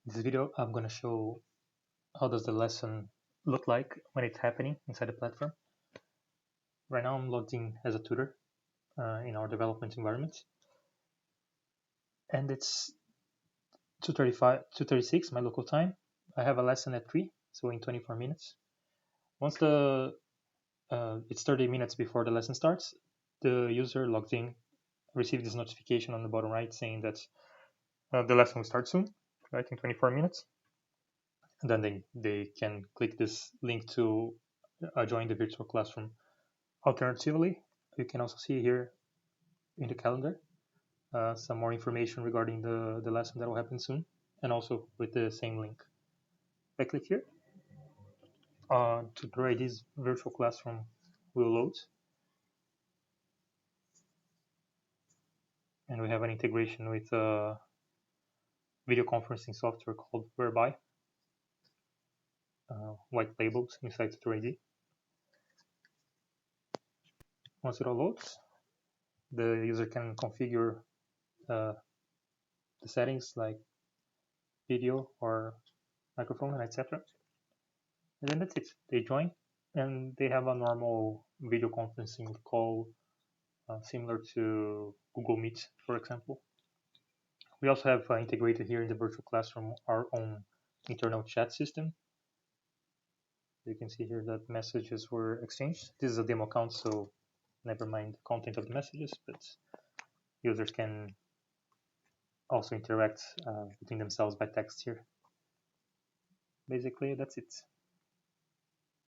In this video, I'm going to show how does the lesson look like when it's happening inside the platform. Right now, I'm logged in as a tutor in our development environment, and it's 2:35, 2:36 my local time. I have a lesson at 3, so in 24 minutes. Once it's 30 minutes before the lesson starts, the user logged in receives this notification on the bottom right saying that the lesson will start soon, right, in 24 minutes. And then they can click this link to join the virtual classroom. Alternatively, you can also see here in the calendar some more information regarding the lesson that will happen soon, and also with the same link. If I click here, Tutor.id's virtual classroom will load, and we have an integration with a video conferencing software called Whereby, white labeled inside Tutor.id. Once it all loads, the user can configure the settings like video or microphone and etc. And then that's it. They join and they have a normal video conferencing call similar to Google Meet, for example. We also have integrated here in the virtual classroom our own internal chat system. You can see here that messages were exchanged. This is a demo account, so never mind the content of the messages, but users can also interact between themselves by text here. Basically, that's it.